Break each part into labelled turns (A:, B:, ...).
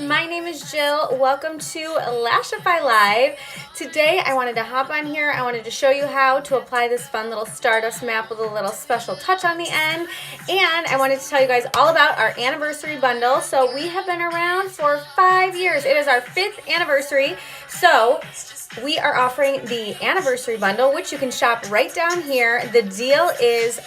A: My name is Jill. Welcome to Lashify Live. Today I wanted to hop on here. I wanted to show you how to apply this fun little Stardust map with a little special touch on the end. And I wanted to tell you guys all about our anniversary bundle. So we have been around for 5 years. It is our 5th anniversary. So we are offering the anniversary bundle, which you can shop right down here. The deal is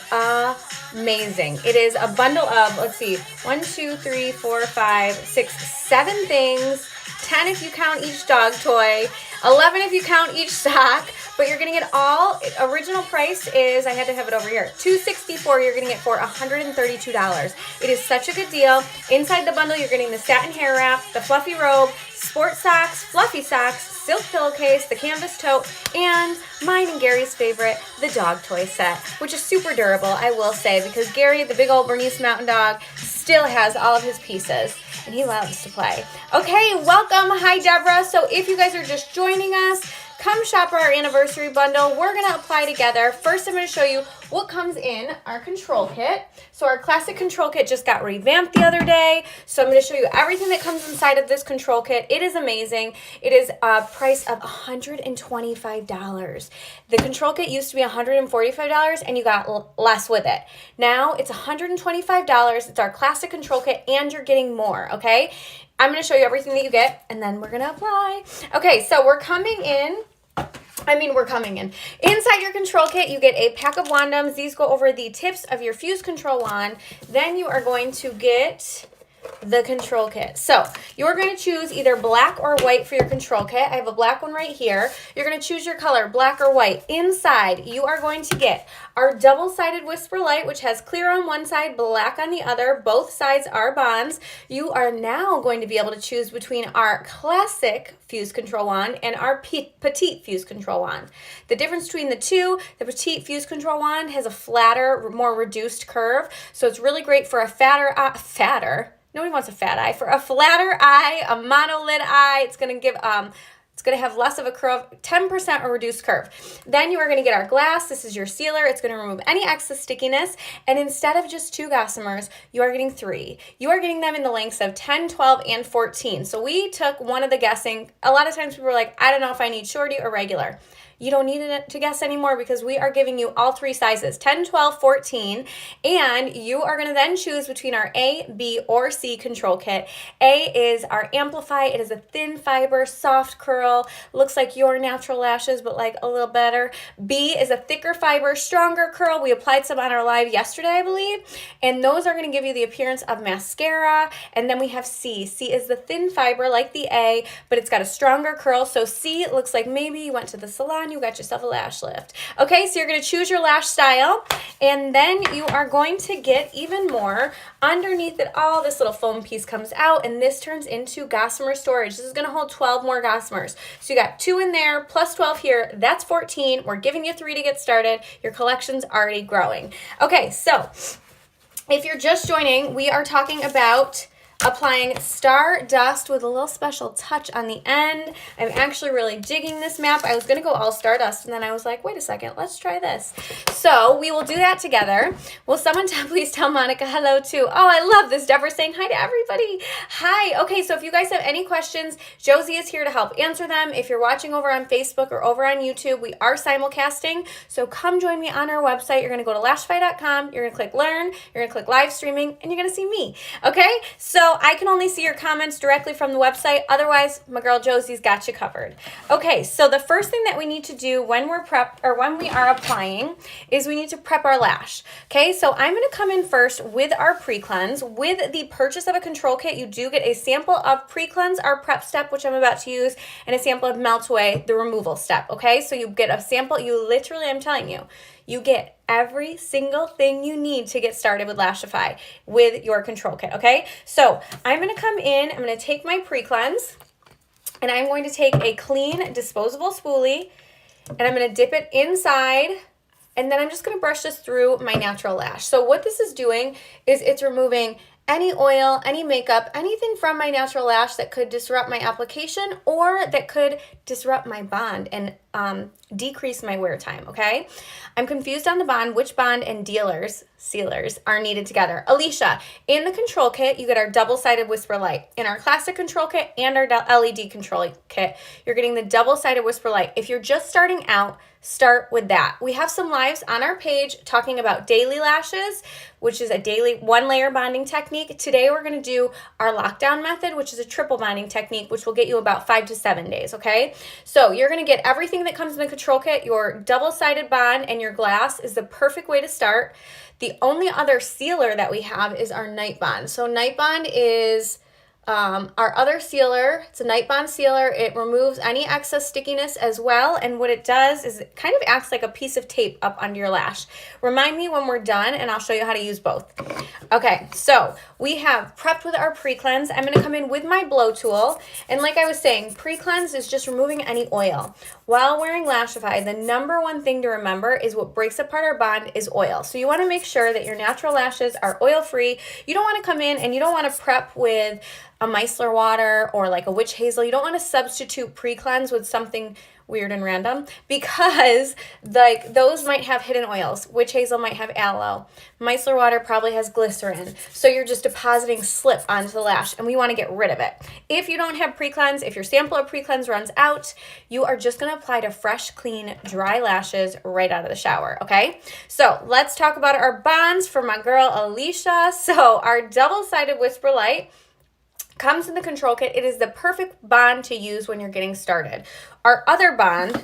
A: amazing. It is a bundle of, let's see, 1, 2, 3, 4, 5, 6, 7 things, 10 if you count each dog toy, 11 if you count each sock, but you're getting it all. Original price is, I had to have it over here, $264. You're getting it for $132. It is such a good deal. Inside the bundle, you're getting the satin hair wrap, the fluffy robe, sports socks, fluffy socks, silk pillowcase, the canvas tote, and mine and Gary's favorite, the dog toy set, which is super durable, I will say, because Gary, the big old Bernese Mountain Dog, still has all of his pieces, and he loves to play. Okay, welcome. Hi, Deborah. So if you guys are just joining us, come shop our anniversary bundle. We're going to apply together. First, I'm going to show you what comes in our control kit. So our classic control kit just got revamped the other day. So I'm going to show you everything that comes inside of this control kit. It is amazing. It is a price of $125. The control kit used to be $145 and you got less with it. Now it's $125. It's our classic control kit and you're getting more, okay? I'm going to show you everything that you get, and then we're going to apply. Okay, so we're coming in. Inside your control kit, you get a pack of wandoms. These go over the tips of your fuse control wand. Then you are going to get the control kit. So you're going to choose either black or white for your control kit. I have a black one right here. You're going to choose your color, black or white. Inside, you are going to get our double-sided whisper light, which has clear on one side, black on the other. Both sides are bonds. You are now going to be able to choose between our classic fuse control wand and our petite fuse control wand. The difference between the two, the petite fuse control wand has a flatter, more reduced curve. So it's really great for a nobody wants a fat eye. For a flatter eye, a monolid eye, it's going to give it's going to have less of a curve, 10% or reduced curve. Then you are going to get our glass. This is your sealer. It's going to remove any excess stickiness. And instead of just 2 Gossamers, you are getting 3. You are getting them in the lengths of 10, 12, and 14. So we took one of the guessing. A lot of times people are like, I don't know if I need shorty or regular. You don't need it to guess anymore because we are giving you all 3 sizes, 10, 12, 14, and you are going to then choose between our A, B, or C control kit. A is our Amplify. It is a thin fiber, soft curl, looks like your natural lashes, but like a little better. B is a thicker fiber, stronger curl. We applied some on our live yesterday, I believe, and those are going to give you the appearance of mascara. And then we have C. C is the thin fiber like the A, but it's got a stronger curl. So C looks like maybe you went to the salon, you got yourself a lash lift. Okay, so you're going to choose your lash style, and then you are going to get even more. Underneath it all, this little foam piece comes out, and this turns into Gossamer storage. This is going to hold 12 more Gossamers. So you got 2 in there, plus 12 here. That's 14. We're giving you 3 to get started. Your collection's already growing. Okay, so if you're just joining, we are talking about applying Stardust with a little special touch on the end. I'm actually really digging this map. I was going to go all Stardust, and then I was like, wait a second, let's try this. So we will do that together. Will someone please tell Monica hello too? Oh, I love this. Deborah saying hi to everybody. Hi. Okay, so if you guys have any questions, Josie is here to help answer them. If you're watching over on Facebook or over on YouTube, we are simulcasting. So come join me on our website. You're going to go to lashify.com. You're going to click learn. You're going to click live streaming, and you're going to see me. Okay, so I can only see your comments directly from the website. Otherwise, my girl Josie's got you covered. Okay, so the first thing that we need to do when we are applying is we need to prep our lash. Okay, so I'm going to come in first with our pre-cleanse. With the purchase of a control kit, you do get a sample of pre-cleanse, our prep step, which I'm about to use, and a sample of melt away, the removal step. Okay, so you get a sample. You literally, I'm telling you, you get every single thing you need to get started with Lashify with your control kit, okay? So I'm going to come in, I'm going to take my pre-cleanse, and I'm going to take a clean disposable spoolie, and I'm going to dip it inside, and then I'm just going to brush this through my natural lash. So what this is doing is it's removing any oil, any makeup, anything from my natural lash that could disrupt my application or that could disrupt my bond and decrease my wear time, okay? I'm confused on the bond. Which bond and sealers are needed together? Alicia, in the control kit, you get our double-sided Whisper Light. In our classic control kit and our LED control kit, you're getting the double-sided Whisper Light. If you're just starting out, start with that. We have some lives on our page talking about daily lashes, which is a daily 1-layer bonding technique. Today we're going to do our lockdown method, which is a triple bonding technique, which will get you about 5 to 7 days, okay? So you're going to get everything that comes in the control kit. Your double-sided bond and your glass is the perfect way to start. The only other sealer that we have is our night bond. So night bond is our other sealer. It's a night bond sealer. It removes any excess stickiness as well, and what it does is it kind of acts like a piece of tape up under your lash. Remind me when we're done and I'll show you how to use both. Okay, so we have prepped with our pre-cleanse. I'm going to come in with my blow tool, and like I was saying, pre-cleanse is just removing any oil. While wearing Lashify, the number one thing to remember is what breaks apart our bond is oil. So you want to make sure that your natural lashes are oil-free. You don't want to come in and you don't want to prep with a micellar water or like a witch hazel. You don't want to substitute pre-cleanse with something weird and random, because like those might have hidden oils. Witch hazel might have aloe. Micellar water probably has glycerin. So you're just depositing slip onto the lash, and we want to get rid of it. If you don't have pre-cleanse, if your sample of pre-cleanse runs out, you are just going to apply to fresh, clean, dry lashes right out of the shower, okay? So let's talk about our bonds for my girl Alicia. So our double-sided Whisper Light comes in the control kit. It is the perfect bond to use when you're getting started. Our other bond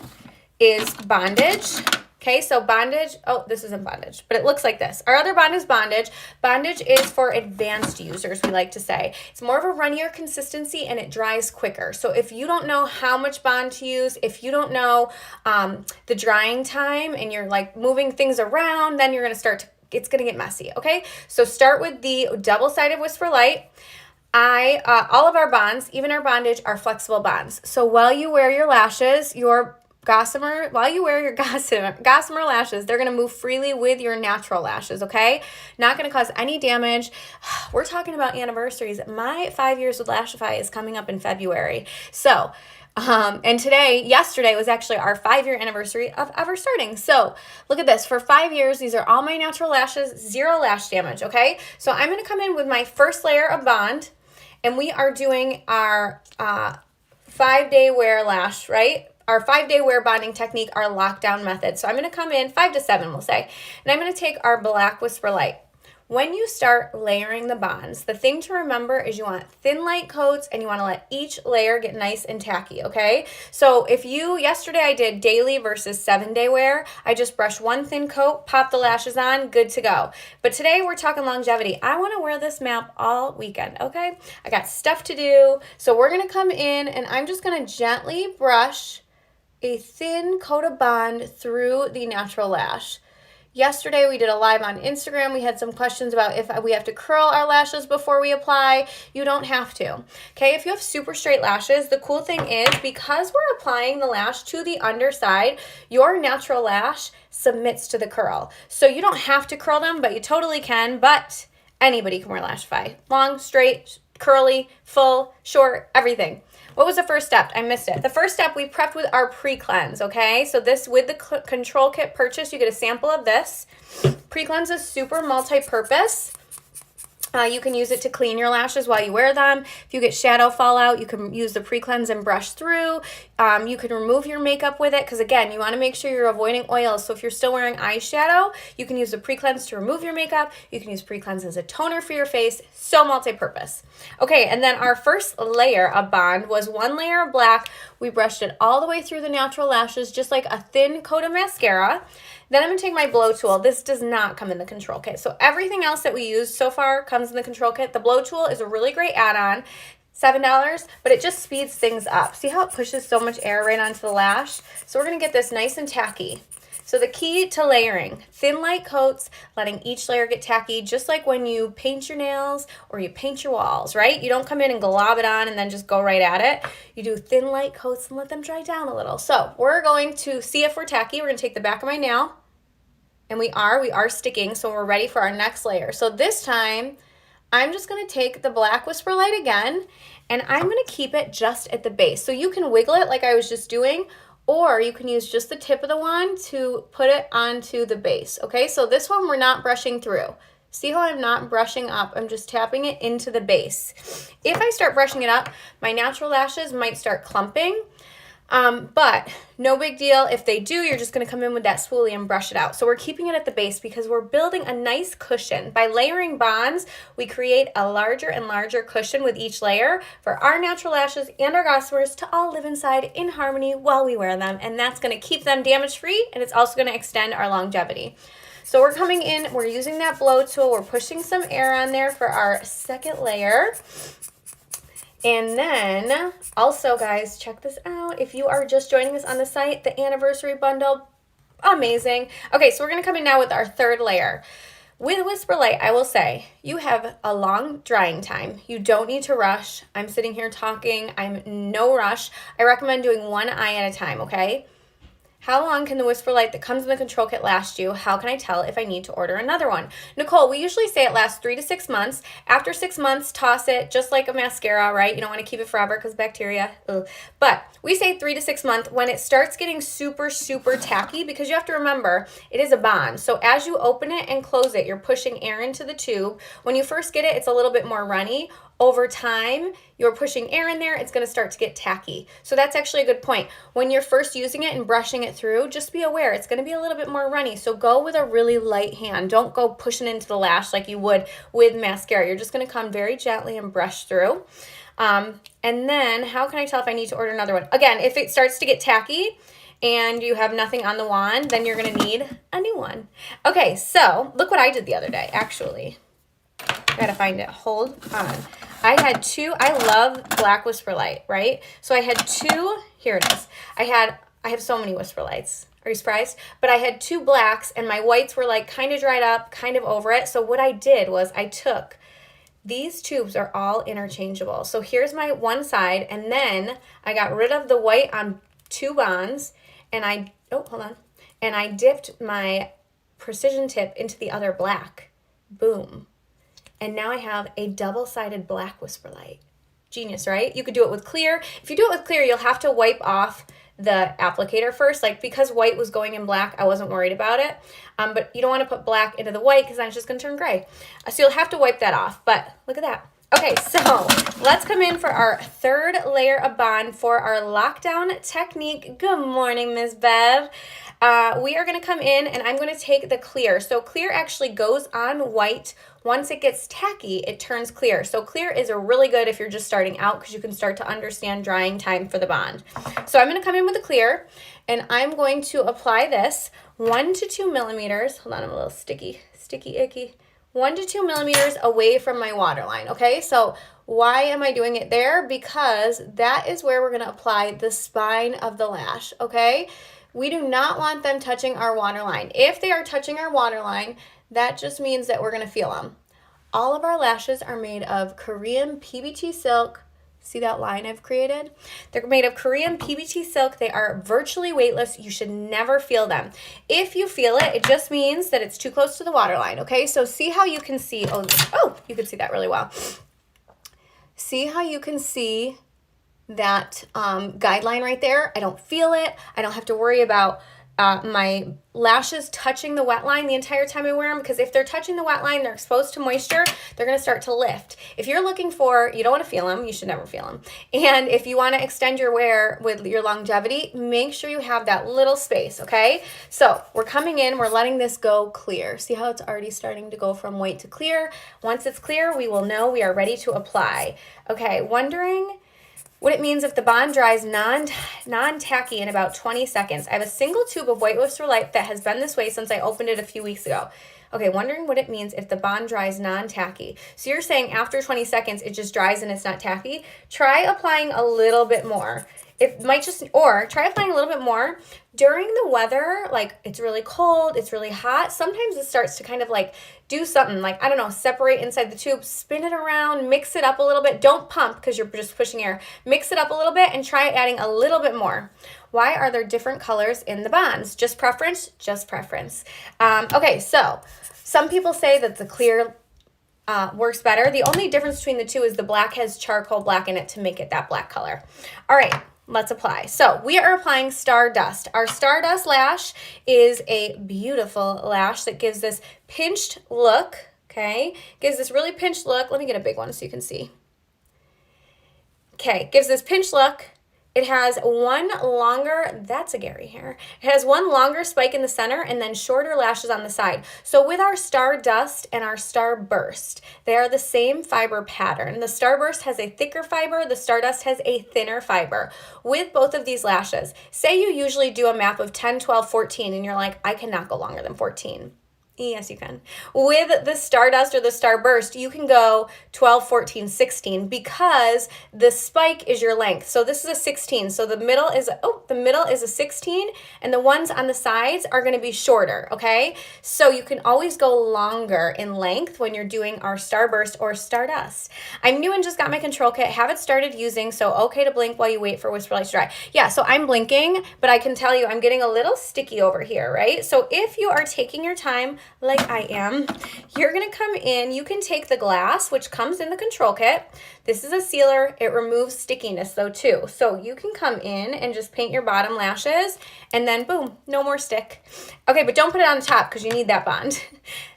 A: is bondage. Okay, so bondage, oh, this isn't bondage, but it looks like this. Our other bond is bondage. Bondage is for advanced users, we like to say. It's more of a runnier consistency and it dries quicker. So if you don't know how much bond to use, if you don't know the drying time and you're like moving things around, then you're gonna it's gonna get messy, okay? So start with the double-sided Whisper Light. All of our bonds, even our bondage, are flexible bonds. So while you wear your lashes, Gossamer lashes, they're going to move freely with your natural lashes, okay? Not going to cause any damage. We're talking about anniversaries. My 5 years with Lashify is coming up in February. So, and yesterday was actually our 5-year anniversary of ever starting. So look at this. For 5 years, these are all my natural lashes, 0 lash damage, okay? So I'm going to come in with my first layer of bond, and we are doing our 5-day wear lash, right? Our 5-day wear bonding technique, our lockdown method. So I'm going to come in 5 to 7, we'll say, and I'm going to take our black Whisper Light. When you start layering the bonds, the thing to remember is you want thin light coats and you want to let each layer get nice and tacky, okay? So yesterday I did daily versus 7-day wear. I just brushed one thin coat, pop the lashes on, good to go. But today we're talking longevity. I want to wear this map all weekend, okay? I got stuff to do. So we're going to come in and I'm just going to gently brush a thin coat of bond through the natural lash. Yesterday we did a live on Instagram. We had some questions about if we have to curl our lashes before we apply. You don't have to. Okay, if you have super straight lashes, the cool thing is because we're applying the lash to the underside, your natural lash submits to the curl. So you don't have to curl them, but you totally can. But anybody can wear Lashify. Long, straight, curly, full, short, everything. What was the first step? I missed it. The first step, we prepped with our pre-cleanse, okay? So this, with the control kit purchase, you get a sample of this. Pre-cleanse is super multi-purpose. You can use it to clean your lashes while you wear them. If you get shadow fallout, you can use the pre-cleanse and brush through. You can remove your makeup with it because, again, you want to make sure you're avoiding oils. So if you're still wearing eyeshadow, you can use the pre-cleanse to remove your makeup. You can use pre-cleanse as a toner for your face. So multi-purpose. Okay, and then our first layer of bond was 1 layer of black. We brushed it all the way through the natural lashes, just like a thin coat of mascara. Then I'm going to take my blow tool. This does not come in the control kit. So everything else that we used so far comes in the control kit. The blow tool is a really great add-on, $7, but it just speeds things up. See how it pushes so much air right onto the lash? So we're going to get this nice and tacky. So the key to layering, thin light coats, letting each layer get tacky, just like when you paint your nails or you paint your walls, right? You don't come in and glob it on and then just go right at it. You do thin light coats and let them dry down a little. So we're going to see if we're tacky. We're going to take the back of my nail. And we are sticking, so we're ready for our next layer. So this time, I'm just going to take the black Whisper Light again, and I'm going to keep it just at the base. So you can wiggle it like I was just doing, or you can use just the tip of the wand to put it onto the base, okay? So this one we're not brushing through. See how I'm not brushing up? I'm just tapping it into the base. If I start brushing it up, my natural lashes might start clumping, but no big deal. If they do, you're just gonna come in with that spoolie and brush it out. So we're keeping it at the base because we're building a nice cushion. By layering bonds, we create a larger and larger cushion with each layer for our natural lashes and our Gossamers to all live inside in harmony while we wear them. And that's gonna keep them damage-free, and it's also gonna extend our longevity. So we're coming in, we're using that blow tool, we're pushing some air on there for our second layer. And then also, guys, check this out. If you are just joining us on the site, the anniversary bundle, amazing. Okay, so we're gonna come in now with our third layer. With Whisper Light, I will say, you have a long drying time. You don't need to rush. I'm sitting here talking, I'm no rush. I recommend doing one eye at a time, okay? How long can the Whisper Light that comes in the control kit last you? How can I tell if I need to order another one? Nicole, we usually say it lasts 3 to 6 months. After 6 months, toss it just like a mascara, right? You don't want to keep it forever because bacteria. Ugh. But we say 3 to 6 months when it starts getting super, super tacky, because you have to remember, it is a bond. So as you open it and close it, you're pushing air into the tube. When you first get it, it's a little bit more runny. Over time, you're pushing air in there, it's gonna start to get tacky. So that's actually a good point. When you're first using it and brushing it through, just be aware, it's gonna be a little bit more runny. So go with a really light hand. Don't go pushing into the lash like you would with mascara. You're just gonna come very gently and brush through. And then, how can I tell if I need to order another one? Again, if it starts to get tacky and you have nothing on the wand, then you're gonna need a new one. Okay, so look what I did the other day, actually. I gotta find it. Hold on. I had two. I love black Whisper Light, right? So I had two. Here it is. I have so many Whisper Lights. Are you surprised? But I had two blacks, and my whites were like kind of dried up, kind of over it. So what I did was I took, these tubes are all interchangeable. So here's my one side, and then I got rid of the white on two bonds, and and I dipped my precision tip into the other black. Boom. And now I have a double-sided black Whisper Light. Genius, right? You could do it with clear. If you do it with clear, you'll have to wipe off the applicator first. Like, because white was going in black, I wasn't worried about it. But you don't want to put black into the white because then it's just going to turn gray. So you'll have to wipe that off. But look at that. Okay, so let's come in for our third layer of bond for our lockdown technique. Good morning, Ms. Bev. We are going to come in and I'm going to take the clear. So clear actually goes on white. Once it gets tacky, it turns clear. So clear is a really good if you're just starting out because you can start to understand drying time for the bond. So I'm going to come in with the clear and I'm going to apply this 1 to 2 millimeters. Hold on, I'm a little sticky, icky. 1 to 2 millimeters away from my waterline, okay? So why am I doing it there? Because that is where we're going to apply the spine of the lash, okay? We do not want them touching our waterline. If they are touching our waterline, that just means that we're going to feel them. All of our lashes are made of Korean PBT silk. See that line I've created? They're made of Korean PBT silk. They are virtually weightless. You should never feel them. If you feel it, it just means that it's too close to the waterline, okay? So see how you can see, oh, you can see that really well. See how you can see that guideline right there? I don't feel it. I don't have to worry about my lashes touching the wet line the entire time I wear them, because if they're touching the wet line, they're exposed to moisture, they're going to start to lift. If you're looking for, you don't want to feel them, you should never feel them. And if you want to extend your wear with your longevity, make sure you have that little space, okay? So we're coming in, we're letting this go clear. See how it's already starting to go from white to clear? Once it's clear, we will know we are ready to apply. Okay, wondering what it means if the bond dries non-tacky in about 20 seconds. I have a single tube of White Whisper Light that has been this way since I opened it a few weeks ago. Okay, wondering what it means if the bond dries non-tacky. So you're saying after 20 seconds, it just dries and it's not tacky? Try applying a little bit more. It might just, or try applying a little bit more during the weather, like it's really cold, it's really hot. Sometimes it starts to kind of like do something like, I don't know, separate inside the tube, spin it around, mix it up a little bit. Don't pump because you're just pushing air. Mix it up a little bit and try adding a little bit more. Why are there different colors in the bonds? Just preference? Just preference. Okay, so some people say that the clear works better. The only difference between the two is the black has charcoal black in it to make it that black color. All right. let's apply. So we are applying Stardust. Our Stardust lash is a beautiful lash that gives this pinched look, okay? Gives this really pinched look. Let me get a big one so you can see. Okay, gives this pinched look. It has one longer, that's a Gary hair. It has one longer spike in the center and then shorter lashes on the side. So with our Stardust and our Starburst, they are the same fiber pattern. The Starburst has a thicker fiber, the Stardust has a thinner fiber. With both of these lashes, say you usually do a map of 10, 12, 14, and you're like, I cannot go longer than 14. Yes, you can. With the Stardust or the Starburst, you can go 12, 14, 16 because the spike is your length. So this is a 16. So the middle is a 16 and the ones on the sides are going to be shorter, okay? So you can always go longer in length when you're doing our Starburst or Stardust. I'm new and just got my control kit. Haven't started using, so okay to blink while you wait for Whisper Lights to dry. Yeah, so I'm blinking, but I can tell you I'm getting a little sticky over here, right? So if you are taking your time like I am, you're gonna come in, you can take the glass, which comes in the control kit. This is a sealer, it removes stickiness though too. So you can come in and just paint your bottom lashes and then boom, no more stick. Okay, but don't put it on the top because you need that bond.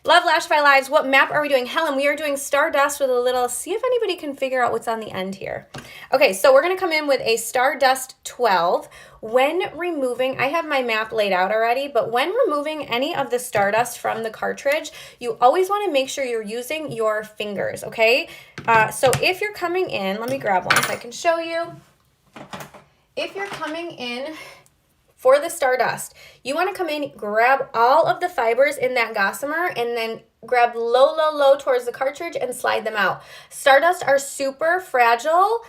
A: Love Lashify Lives, what map are we doing? Helen, we are doing Stardust with a little, see if anybody can figure out what's on the end here. Okay, so we're gonna come in with a Stardust 12. When removing, I have my map laid out already, but when removing any of the Stardust from the cartridge, you always want to make sure you're using your fingers, okay? So if you're coming in, let me grab one so I can show you. If you're coming in for the Stardust, you want to come in, grab all of the fibers in that Gossamer, and then grab low, low, low towards the cartridge and slide them out. Stardust are super fragile,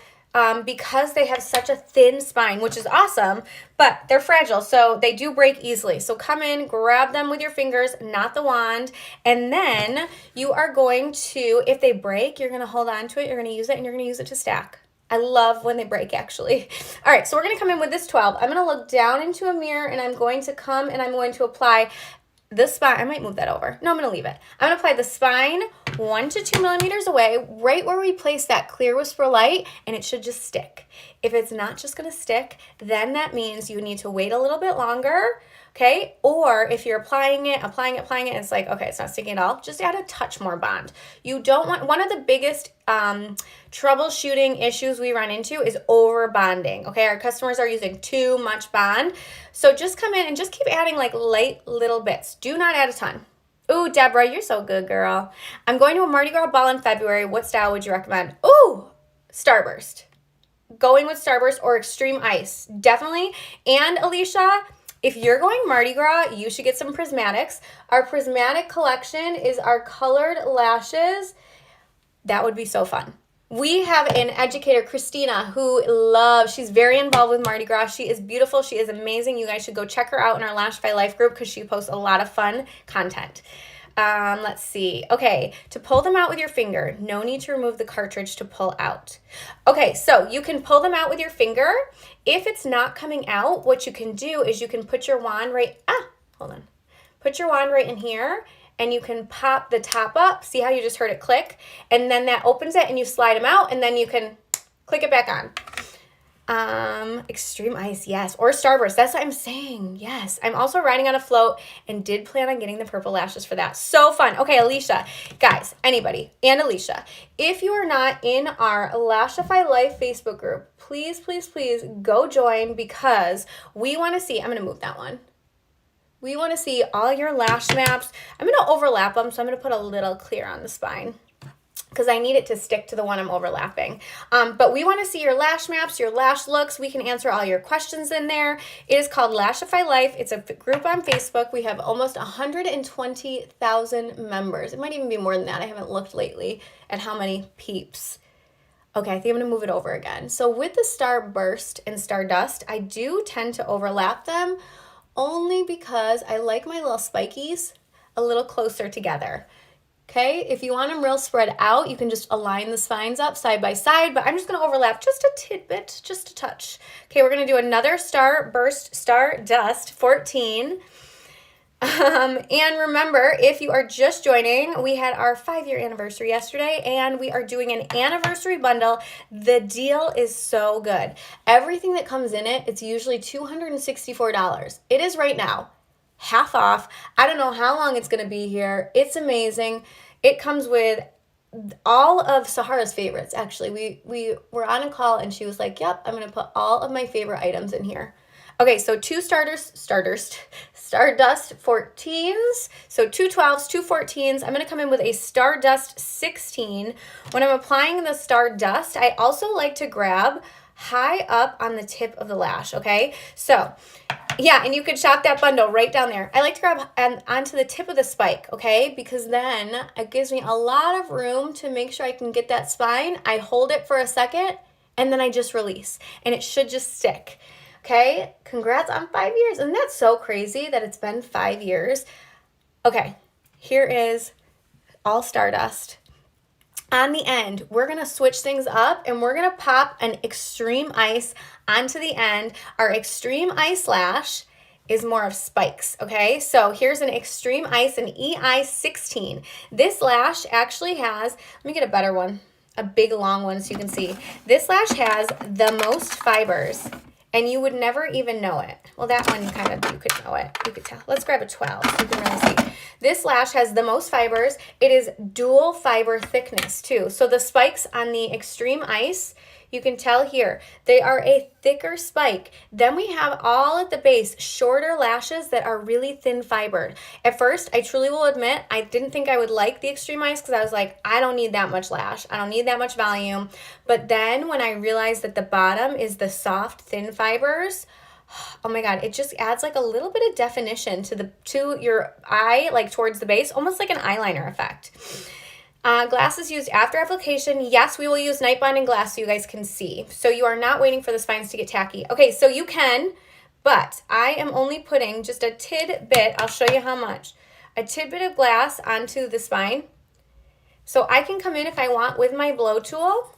A: because they have such a thin spine, which is awesome, but they're fragile, so they do break easily. So come in, grab them with your fingers, not the wand, and then you are going to, if they break, you're gonna hold on to it, you're gonna use it, and you're gonna use it to stack. I love when they break, actually. All right, so we're gonna come in with this 12. I'm gonna look down into a mirror, and I'm going to come and I'm going to apply the spine. I might move that over. No, I'm going to leave it. I'm going to apply the spine 1 to 2 millimeters away, right where we place that clear Whisper Light, and it should just stick. If it's not just going to stick, then that means you need to wait a little bit longer, okay? Or if you're applying it, and it's like, okay, it's not sticking at all, just add a touch more bond. You don't want, one of the biggest troubleshooting issues we run into is over bonding, okay? Our customers are using too much bond. So just come in and just keep adding like light little bits. Do not add a ton. Ooh, Deborah, you're so good, girl. I'm going to a Mardi Gras ball in February. What style would you recommend? Ooh, Starburst. Going with Starburst or Extreme Ice, definitely. And Alicia, if you're going Mardi Gras, you should get some prismatics. Our prismatic collection is our colored lashes. That would be so fun. We have an educator, Christina, who she's very involved with Mardi Gras. She is beautiful. She is amazing. You guys should go check her out in our Lashify Life group because she posts a lot of fun content. Let's see. Okay, to pull them out with your finger, no need to remove the cartridge to pull out. Okay, so you can pull them out with your finger. If it's not coming out, what you can do is you can put your wand put your wand right in here, and you can pop the top up. See how you just heard it click? And then that opens it and you slide them out and then you can click it back on. Extreme Ice, yes. Or Starburst, that's what I'm saying, yes. I'm also riding on a float and did plan on getting the purple lashes for that. So fun. Okay, Alicia, guys, anybody, and Alicia, if you are not in our Lashify Life Facebook group, please, please, please go join because we want to see, I'm going to move that one. We want to see all your lash maps. I'm going to overlap them, so I'm going to put a little clear on the spine because I need it to stick to the one I'm overlapping. But we want to see your lash maps, your lash looks. We can answer all your questions in there. It is called Lashify Life. It's a group on Facebook. We have almost 120,000 members. It might even be more than that. I haven't looked lately at how many peeps. Okay, I think I'm going to move it over again. So with the Starburst and Stardust, I do tend to overlap them only because I like my little spikies a little closer together. Okay, if you want them real spread out, you can just align the spines up side by side, but I'm just going to overlap just a tidbit, just a touch. Okay, we're going to do another Starburst Stardust 14. And remember, if you are just joining, we had our 5-year anniversary yesterday, and we are doing an anniversary bundle. The deal is so good. Everything that comes in it, it's usually $264. It is right now, half off. I don't know how long it's going to be here. It's amazing. It comes with all of Sahara's favorites. Actually, we were on a call, and she was like, "Yep, I'm going to put all of my favorite items in here." Okay, so two Stardust 14s. So two 12s, two 14s. I'm going to come in with a Stardust 16. When I'm applying the Stardust, I also like to grab high up on the tip of the lash, okay? So, yeah, and you could shop that bundle right down there. I like to grab onto the tip of the spike, okay? Because then it gives me a lot of room to make sure I can get that spine. I hold it for a second, and then I just release. And it should just stick. Okay, congrats on 5 years. And that's so crazy that it's been 5 years. Okay, here is all Stardust. On the end, we're going to switch things up, and we're going to pop an Extreme Ice onto the end. Our Extreme Ice lash is more of spikes, okay? So here's an Extreme Ice, an EI16. This lash actually has, let me get a better one, a big long one so you can see. This lash has the most fibers, and you would never even know it. Well, that one you could know it. You could tell. Let's grab a 12 so you can really see. This lash has the most fibers. It is dual fiber thickness too. So the spikes on the Extreme Ice, you can tell here, they are a thicker spike. Then we have all at the base shorter lashes that are really thin fibered. At first, I truly will admit, I didn't think I would like the Extreme Ice because I was like, I don't need that much lash. I don't need that much volume. But then when I realized that the bottom is the soft, thin fibers, oh my God, it just adds like a little bit of definition to your eye, like towards the base, almost like an eyeliner effect. Glasses used after application. Yes, we will use night bonding glass so you guys can see. So you are not waiting for the spines to get tacky. Okay, so you can, but I am only putting just a tidbit. I'll show you how much. A tidbit of glass onto the spine. So I can come in if I want with my blow tool.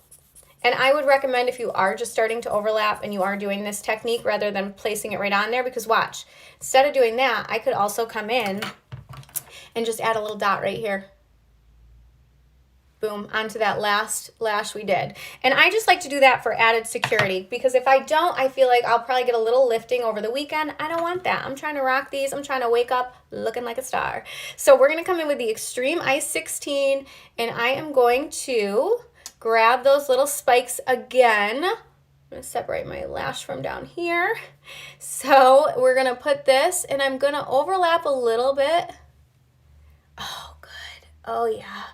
A: And I would recommend if you are just starting to overlap and you are doing this technique rather than placing it right on there, because watch, instead of doing that, I could also come in and just add a little dot right here. Boom, onto that last lash we did. And I just like to do that for added security, because if I don't, I feel like I'll probably get a little lifting over the weekend. I don't want that. I'm trying to rock these. I'm trying to wake up looking like a star. So we're going to come in with the Extreme Ice 16, and I am going to grab those little spikes again. I'm going to separate my lash from down here. So we're going to put this, and I'm going to overlap a little bit. Oh, good. Oh, yeah.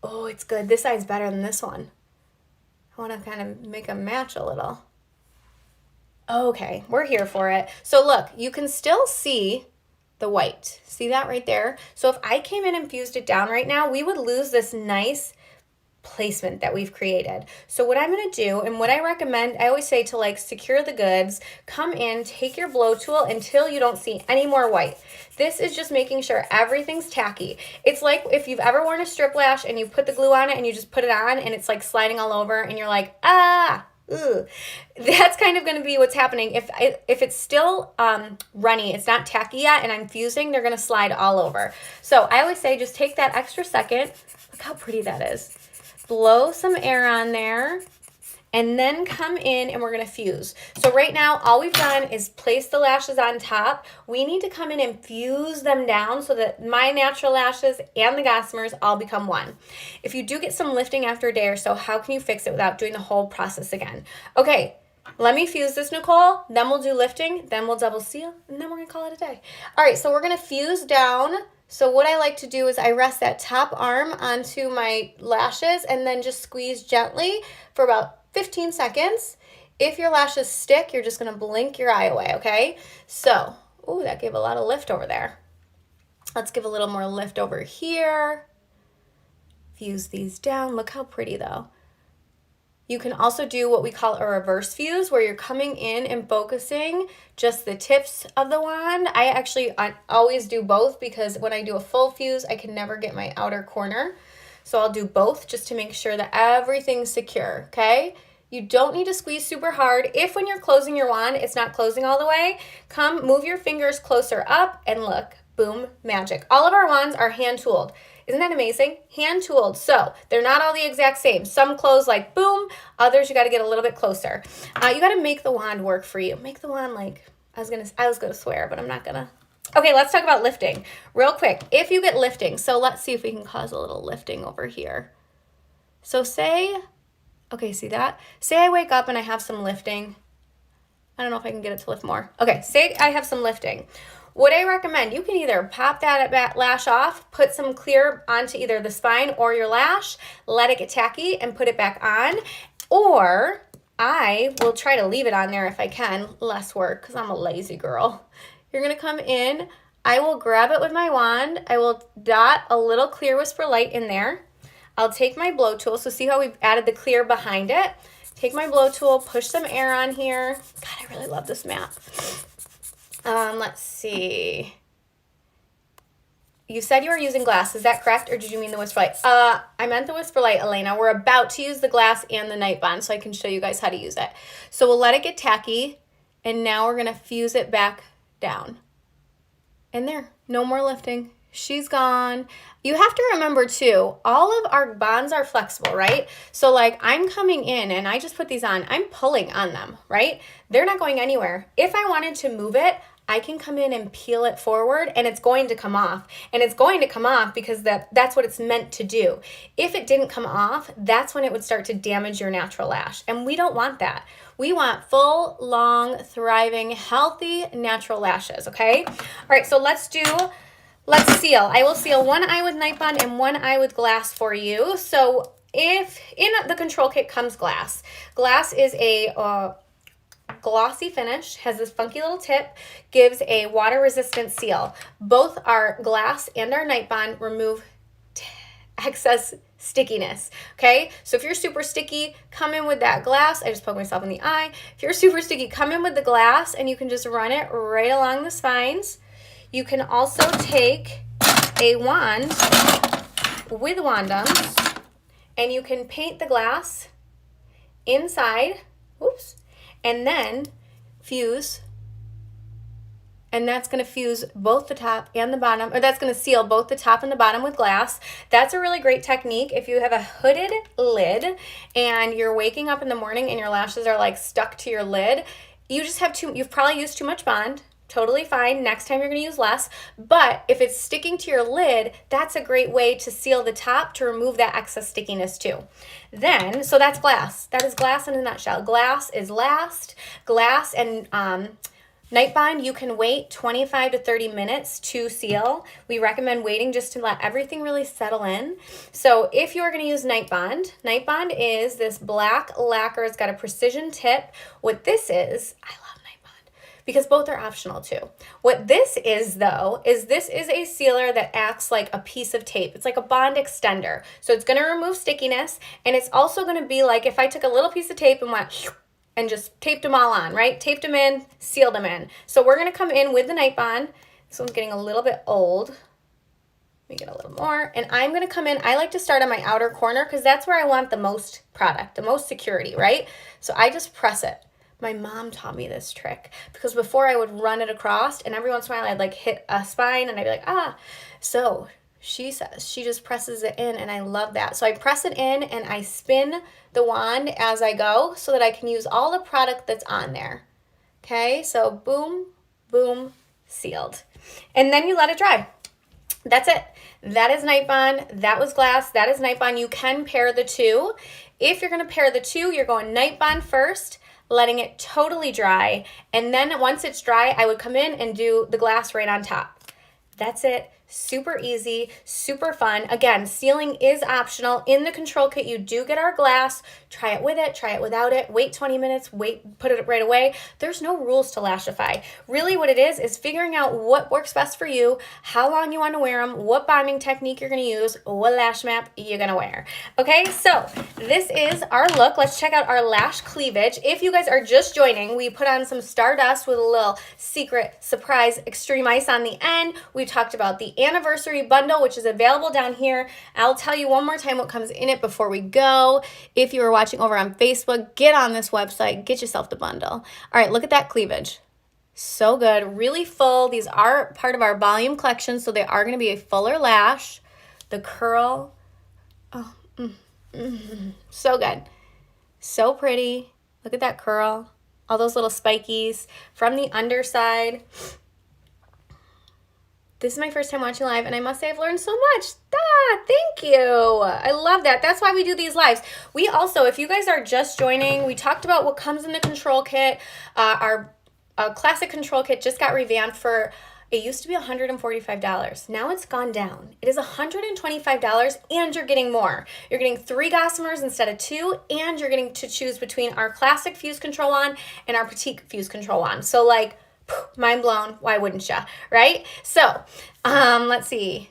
A: Oh, it's good. This side's better than this one. I want to kind of make them match a little. Okay, we're here for it. So look, you can still see the white. See that right there? So if I came in and fused it down right now, we would lose this nice placement that we've created. So what I'm going to do, and what I recommend, I always say to like secure the goods, come in, take your blow tool until you don't see any more white. This is just making sure everything's tacky. It's like if you've ever worn a strip lash and you put the glue on it and you just put it on and it's like sliding all over and you're like, ooh. That's kind of going to be what's happening. If it's still runny, it's not tacky yet, and I'm fusing, they're going to slide all over. So I always say just take that extra second. Look how pretty that is. Blow some air on there, and then come in and we're going to fuse. So right now, all we've done is place the lashes on top. We need to come in and fuse them down so that my natural lashes and the Gossamers all become one. If you do get some lifting after a day or so, how can you fix it without doing the whole process again? Okay, let me fuse this, Nicole. Then we'll do lifting. Then we'll double seal, and then we're going to call it a day. All right, so we're going to fuse down. So what I like to do is I rest that top arm onto my lashes and then just squeeze gently for about 15 seconds. If your lashes stick, you're just going to blink your eye away, okay? So, ooh, that gave a lot of lift over there. Let's give a little more lift over here. Fuse these down. Look how pretty, though. You can also do what we call a reverse fuse, where you're coming in and focusing just the tips of the wand. I always do both, because when I do a full fuse, I can never get my outer corner. So I'll do both just to make sure that everything's secure, okay? You don't need to squeeze super hard. If when you're closing your wand, it's not closing all the way, move your fingers closer up and look, boom, magic. All of our wands are hand tooled. Isn't that amazing? Hand tooled. So they're not all the exact same. Some close like boom, others you got to get a little bit closer. You got to make the wand work for you. Make the wand like, I was gonna swear, but I'm not gonna. Okay, let's talk about lifting real quick. If you get lifting, so let's see if we can cause a little lifting over here. So okay, see that? Say I wake up and I have some lifting. I don't know if I can get it to lift more. Okay, say I have some lifting. What I recommend, you can either pop that lash off, put some clear onto either the spine or your lash, let it get tacky and put it back on, or I will try to leave it on there if I can, less work because I'm a lazy girl. You're going to come in, I will grab it with my wand, I will dot a little clear whisper light in there. I'll take my blow tool, so see how we've added the clear behind it? Take my blow tool, push some air on here. God, I really love this map. Let's see. You said you were using glass, is that correct, or did you mean the whisper light? I meant the whisper light, Elena. We're about to use the glass and the night bond, so I can show you guys how to use it. So we'll let it get tacky, and now we're gonna fuse it back down. And there, no more lifting. She's gone. You have to remember too, all of our bonds are flexible, right? So like I'm coming in and I just put these on, I'm pulling on them, right? They're not going anywhere. If I wanted to move it, I can come in and peel it forward and it's going to come off. And it's going to come off because that's what it's meant to do. If it didn't come off, that's when it would start to damage your natural lash. And we don't want that. We want full, long, thriving, healthy, natural lashes, okay? All right, so let's seal. I will seal one eye with night bond and one eye with glass for you. So if in the control kit comes glass. Glass is a glossy finish, has this funky little tip, gives a water resistant seal. Both our glass and our night bond remove excess stickiness, okay? So if you're super sticky, come in with that glass. I just poked myself in the eye. If you're super sticky, come in with the glass and you can just run it right along the spines. You can also take a wand with wandums and you can paint the glass inside, oops, and then fuse, and that's going to fuse both the top and the bottom, or that's going to seal both the top and the bottom with glass. That's a really great technique if you have a hooded lid and you're waking up in the morning and your lashes are like stuck to your lid. You've probably used too much bond. Totally fine. Next time you're going to use less. But if it's sticking to your lid, that's a great way to seal the top to remove that excess stickiness too. Then, so that's glass. That is glass in a nutshell. Glass is last. Glass and night bond, you can wait 25 to 30 minutes to seal. We recommend waiting just to let everything really settle in. So if you're going to use night bond is this black lacquer. It's got a precision tip. What this is, I love because both are optional too. What this is though, this is a sealer that acts like a piece of tape. It's like a bond extender. So it's gonna remove stickiness, and it's also gonna be like if I took a little piece of tape and went and just taped them all on, right? Taped them in, sealed them in. So we're gonna come in with the night bond. This one's getting a little bit old. Let me get a little more. And I'm gonna come in, I like to start on my outer corner because that's where I want the most product, the most security, right? So I just press it. My mom taught me this trick because before I would run it across and every once in a while I'd like hit a spine and I'd be like, ah. So she says she just presses it in and I love that. So I press it in and I spin the wand as I go so that I can use all the product that's on there. Okay, so boom, boom, sealed. And then you let it dry. That's it. That is night bond. That was glass. That is night bond. You can pair the two. If you're going to pair the two, you're going night bond first, letting it totally dry, and then once it's dry, I would come in and do the glass right on top. That's it. Super easy, super fun. Again, sealing is optional. In the control kit, you do get our glass. Try it with it, try it without it. Wait 20 minutes, put it right away. There's no rules to Lashify. Really what it is figuring out what works best for you, how long you want to wear them, what bonding technique you're going to use, what lash map you're going to wear. Okay, so this is our look. Let's check out our lash cleavage. If you guys are just joining, we put on some Stardust with a little secret surprise extreme ice on the end. We talked about the the anniversary bundle, which is available down here. I'll tell you one more time what comes in it before we go. If you are watching over on Facebook, get on this website, get yourself the bundle. All right, look at that cleavage. So good, really full. These are part of our volume collection, so they are going to be a fuller lash. The curl, so good. So pretty. Look at that curl. All those little spikies from the underside. This is my first time watching live, and I must say I've learned so much. Thank you. I love that. That's why we do these lives. We also, if you guys are just joining, we talked about what comes in the control kit. Our classic control kit just got revamped for, it used to be $145. Now it's gone down. It is $125, and you're getting more. You're getting 3 Gossamers instead of 2, and you're getting to choose between our classic fuse control wand and our petite fuse control wand. So like, mind blown. Why wouldn't ya? Right? So, let's see.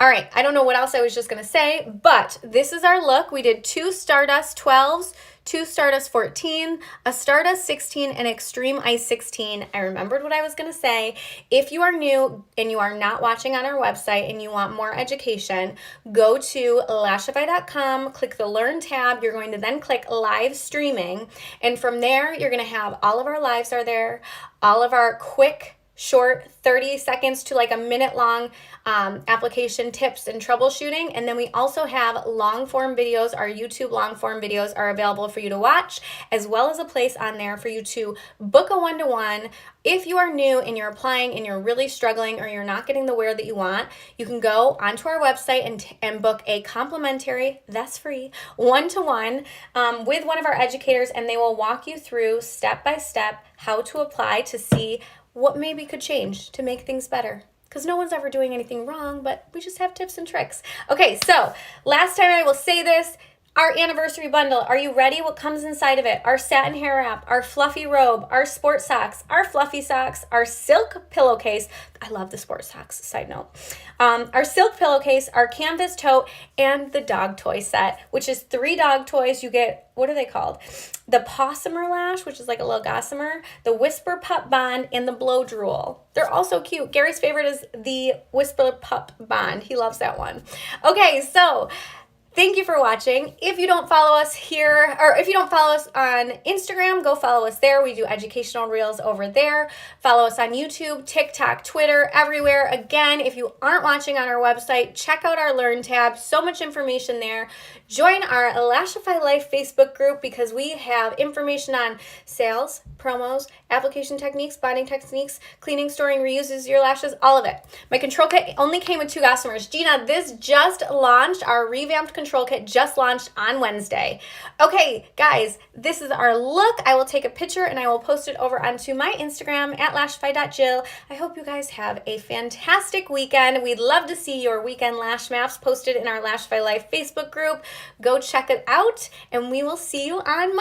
A: All right. I don't know what else I was just going to say, but this is our look. We did 2 Stardust 12s, 2 Stardust 14, a Stardust 16, and Extreme Ice 16. I remembered what I was going to say. If you are new and you are not watching on our website and you want more education, go to lashify.com, click the Learn tab. You're going to then click Live Streaming, and from there, you're going to have all of our lives are there, all of our quick, short 30 seconds to like a minute long application tips and troubleshooting. And then we also have long form videos. Our YouTube long form videos are available for you to watch, as well as a place on there for you to book a one-to-one. If you are new and you're applying and you're really struggling or you're not getting the wear that you want, you can go onto our website and book a complimentary, that's free, one-to-one with one of our educators, and they will walk you through step by step how to apply to see what maybe could change to make things better. Because no one's ever doing anything wrong, but we just have tips and tricks. Okay, so last time I will say this, our anniversary bundle. Are you ready? What comes inside of it? Our satin hair wrap, our fluffy robe, our sport socks, our fluffy socks, our silk pillowcase. I love the sport socks, side note. Our silk pillowcase, our canvas tote, and the dog toy set, which is 3 dog toys. You get, what are they called? The Gossamer lash, which is like a little Gossamer, the Whisper Pup Bond, and the Blow Drool. They're all so cute. Gary's favorite is the Whisper Pup Bond. He loves that one. Okay, so thank you for watching. If you don't follow us here, or if you don't follow us on Instagram, go follow us there. We do educational reels over there. Follow us on YouTube, TikTok, Twitter, everywhere. Again, if you aren't watching on our website, check out our Learn tab. So much information there. Join our Lashify Life Facebook group because we have information on sales, promos, application techniques, bonding techniques, cleaning, storing, reuses your lashes, all of it. My control kit only came with 2 Gossamers. Gina, this just launched. Our revamped control kit just launched on Wednesday. Okay, guys, this is our look. I will take a picture and I will post it over onto my Instagram at lashify.jill. I hope you guys have a fantastic weekend. We'd love to see your weekend lash maps posted in our Lashify Life Facebook group. Go check it out, and we will see you on Monday.